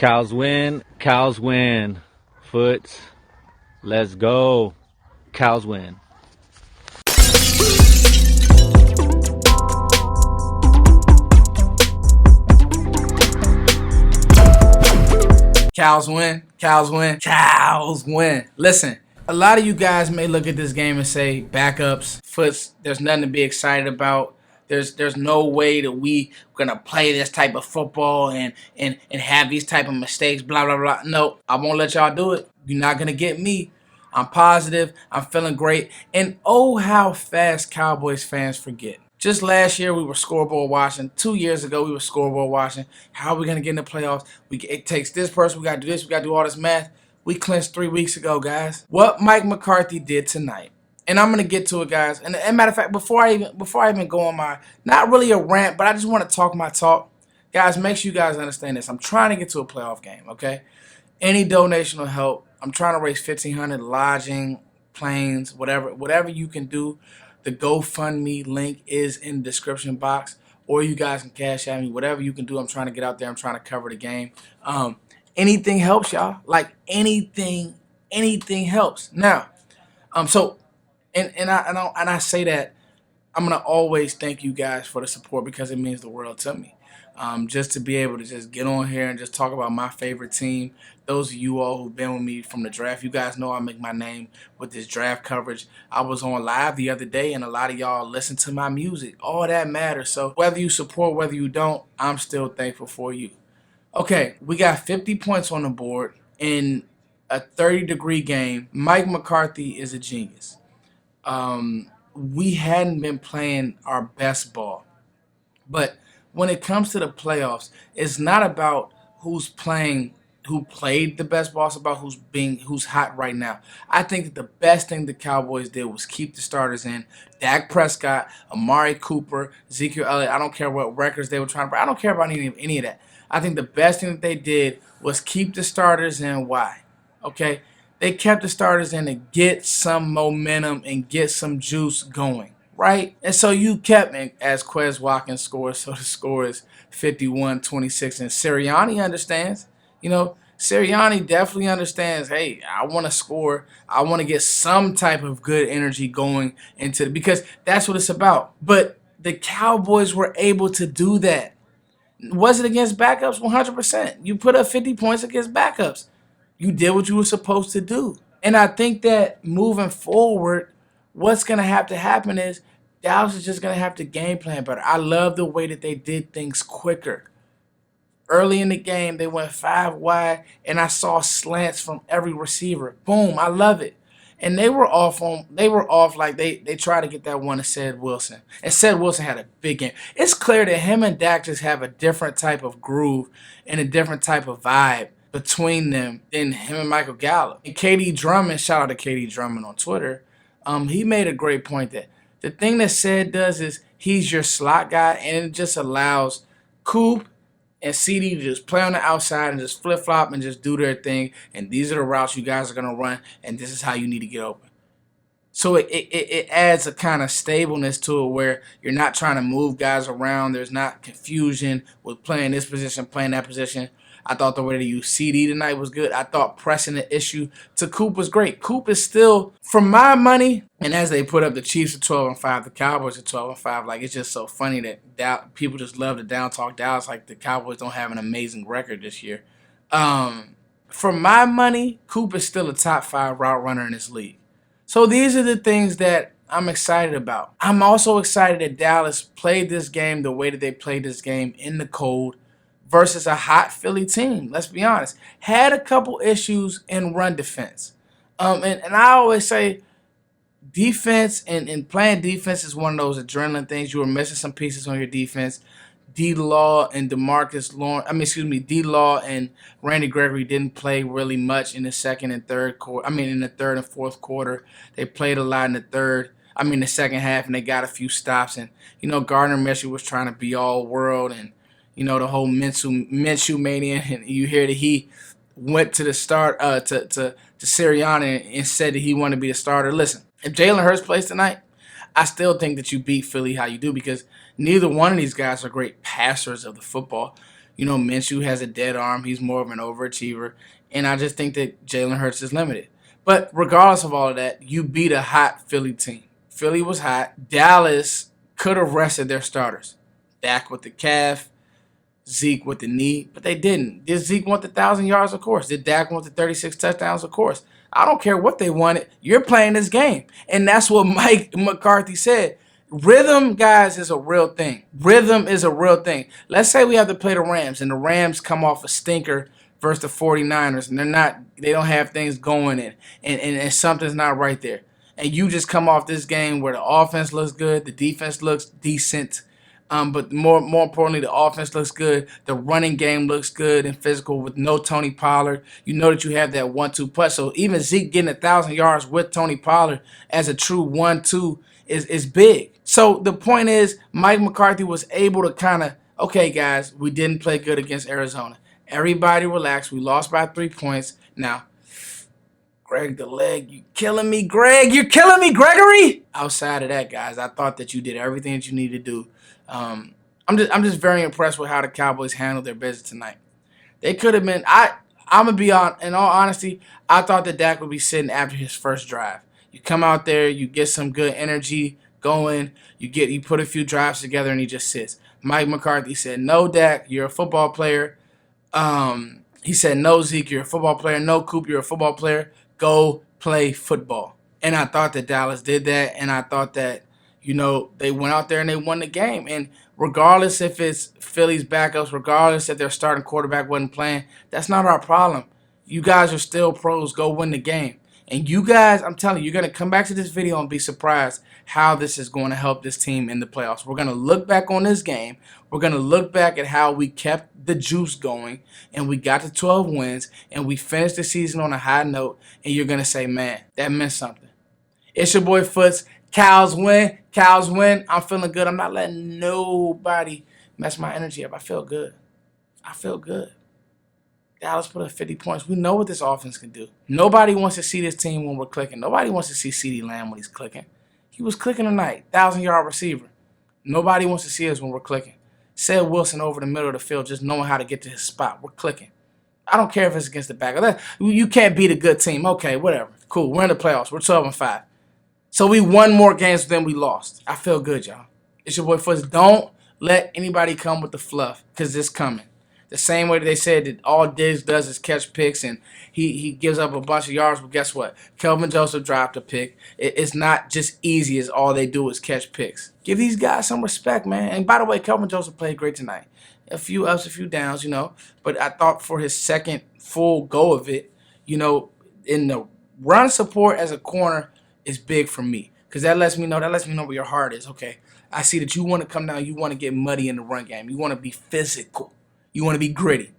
Cows win. Cows win. Foots. Let's go. Cows win. Cows win. Cows win. Cows win. Listen, a lot of you guys may look at this game and say, backups, Foots, there's nothing to be excited about. There's no way that we gonna play this type of football and have these type of mistakes, blah, blah, blah. No, I won't let y'all do it. You're not gonna get me. I'm positive. I'm feeling great. And oh, how fast Cowboys fans forget. Just last year, we were scoreboard watching. 2 years ago, we were scoreboard watching. How are we going to get in the playoffs? It takes this person. We got to do this. We got to do all this math. We clinched 3 weeks ago, guys. What Mike McCarthy did tonight. And I'm going to get to it, guys. And matter of fact, before I even go on my, not really a rant, but I just want to talk my talk. Guys, make sure you guys understand this. I'm trying to get to a playoff game, okay? Any donation will help. I'm trying to raise $1,500, lodging, planes, whatever you can do. The GoFundMe link is in the description box, or you guys can cash at me. Whatever you can do, I'm trying to get out there. I'm trying to cover the game. Anything helps, y'all. Like anything helps. Now, so I say that I'm gonna always thank you guys for the support because it means the world to me. Just to be able to just get on here and just talk about my favorite team. Those of you all who've been with me from the draft, you guys know I make my name with this draft coverage. I was on live the other day and a lot of y'all listen to my music. All that matters. So whether you support, whether you don't, I'm still thankful for you. Okay, we got 50 points on the board in a 30-degree game. Mike McCarthy is a genius. We hadn't been playing our best ball. But when it comes to the playoffs, it's not about who played the best ball. It's about who's hot right now. I think that the best thing the Cowboys did was keep the starters in. Dak Prescott, Amari Cooper, Ezekiel Elliott. I don't care what records they were trying to break. I don't care about any of that. I think the best thing that they did was keep the starters in. Why? Okay? They kept the starters in to get some momentum and get some juice going. Right? And so you kept, as Quez Watkins scores, so the score is 51-26. And Sirianni understands. Sirianni definitely understands, hey, I want to score. I want to get some type of good energy going because that's what it's about. But the Cowboys were able to do that. Was it against backups? 100%. You put up 50 points against backups. You did what you were supposed to do. And I think that moving forward, what's going to have to happen is Dallas is just going to have to game plan better. I love the way that they did things quicker. Early in the game, they went 5 wide, and I saw slants from every receiver. Boom, I love it. And they were off like they tried to get that one to Ced Wilson. And Ced Wilson had a big game. It's clear that him and Dak just have a different type of groove and a different type of vibe between them than him and Michael Gallup. And KD Drummond, shout out to KD Drummond on Twitter, he made a great point that the thing that Ced does is he's your slot guy, and it just allows Coop and CD to just play on the outside and just flip-flop and just do their thing, and these are the routes you guys are going to run, and this is how you need to get open. So it adds a kind of stableness to it where you're not trying to move guys around. There's not confusion with playing this position, playing that position. I thought the way they used CD tonight was good. I thought pressing the issue to Coop was great. Coop is still, for my money, and as they put up the Chiefs at 12-5, the Cowboys at 12-5, like it's just so funny that people just love to down talk Dallas like the Cowboys don't have an amazing record this year. For my money, Coop is still a top 5 route runner in this league. So these are the things that I'm excited about. I'm also excited that Dallas played this game the way that they played this game in the cold versus a hot Philly team. Let's be honest. Had a couple issues in run defense. And I always say defense and playing defense is one of those adrenaline things. You were missing some pieces on your defense. D-Law and D-Law and Randy Gregory didn't play really much in the second and third quarter. In the third and fourth quarter. They played a lot in the second half, and they got a few stops. And, Gardner Minshew was trying to be all world and, the whole Minshew mania. And you hear that he went to the start to Sirianni and said that he wanted to be a starter. Listen, if Jalen Hurts plays tonight, I still think that you beat Philly how you do because neither one of these guys are great passers of the football. Minshew has a dead arm. He's more of an overachiever. And I just think that Jalen Hurts is limited. But regardless of all of that, you beat a hot Philly team. Philly was hot. Dallas could have rested their starters. Dak with the calf, Zeke with the knee, but they didn't. Did Zeke want the 1,000 yards? Of course. Did Dak want the 36 touchdowns? Of course. I don't care what they wanted. You're playing this game. And that's what Mike McCarthy said. Rhythm, guys, is a real thing. Rhythm is a real thing. Let's say we have to play the Rams, and the Rams come off a stinker versus the 49ers, and they don't have things going and something's not right there. And you just come off this game where the offense looks good, the defense looks decent, but more importantly, the offense looks good. The running game looks good and physical with no Tony Pollard. You know that you have that 1-2 punch. So even Zeke getting 1,000 yards with Tony Pollard as a true 1-2 is big. So the point is, Mike McCarthy was able to kind of, okay, guys, we didn't play good against Arizona. Everybody relax. We lost by 3 points. Now, Greg the leg, you killing me, Greg. You're killing me, Gregory. Outside of that, guys, I thought that you did everything that you needed to do. I'm just very impressed with how the Cowboys handled their business tonight. They could have been. I'm gonna be on. In all honesty, I thought that Dak would be sitting after his first drive. You come out there, you get some good energy going. You put a few drives together, and he just sits. Mike McCarthy said, "No, Dak, you're a football player." He said, "No, Zeke, you're a football player. No, Coop, you're a football player. Go play football." And I thought that Dallas did that, and I thought that, they went out there and they won the game. And regardless if it's Philly's backups, regardless if their starting quarterback wasn't playing, that's not our problem. You guys are still pros. Go win the game. And you guys, I'm telling you, you're going to come back to this video and be surprised how this is going to help this team in the playoffs. We're going to look back on this game. We're going to look back at how we kept the juice going, and we got to 12 wins, and we finished the season on a high note, and you're going to say, man, that meant something. It's your boy Foots. Cows win. Cows win. I'm feeling good. I'm not letting nobody mess my energy up. I feel good. I feel good. Dallas put up 50 points. We know what this offense can do. Nobody wants to see this team when we're clicking. Nobody wants to see CeeDee Lamb when he's clicking. He was clicking tonight. 1,000-yard receiver. Nobody wants to see us when we're clicking. Said Wilson over the middle of the field, just knowing how to get to his spot. We're clicking. I don't care if it's against the back. You can't beat a good team. Okay, whatever. Cool. We're in the playoffs. We're 12-5. So we won more games than we lost. I feel good, y'all. It's your boy Foots. Don't let anybody come with the fluff, because it's coming. The same way that they said that all Diggs does is catch picks and he gives up a bunch of yards. But guess what? Kelvin Joseph dropped a pick. It's not just easy as all they do is catch picks. Give these guys some respect, man. And by the way, Kelvin Joseph played great tonight. A few ups, a few downs, But I thought for his second full go of it, in the run support as a corner is big for me. Because that lets me know where your heart is. Okay, I see that you want to come down. You want to get muddy in the run game. You want to be physical. You want to be gritty.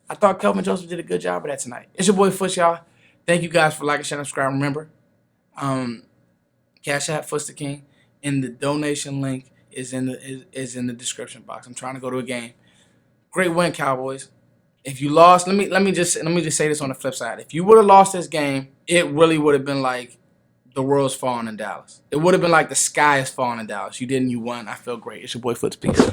I thought Kelvin Joseph did a good job of that tonight. It's your boy Foots, y'all. Thank you guys for liking, sharing, subscribing. Remember, Cash App Footsdaking, and the donation link is in the description box. I'm trying to go to a game. Great win, Cowboys. If you lost, let me just say this on the flip side. If you would have lost this game, it really would have been like the world's falling in Dallas. It would have been like the sky is falling in Dallas. You didn't, you won. I feel great. It's your boy Foots. Peace.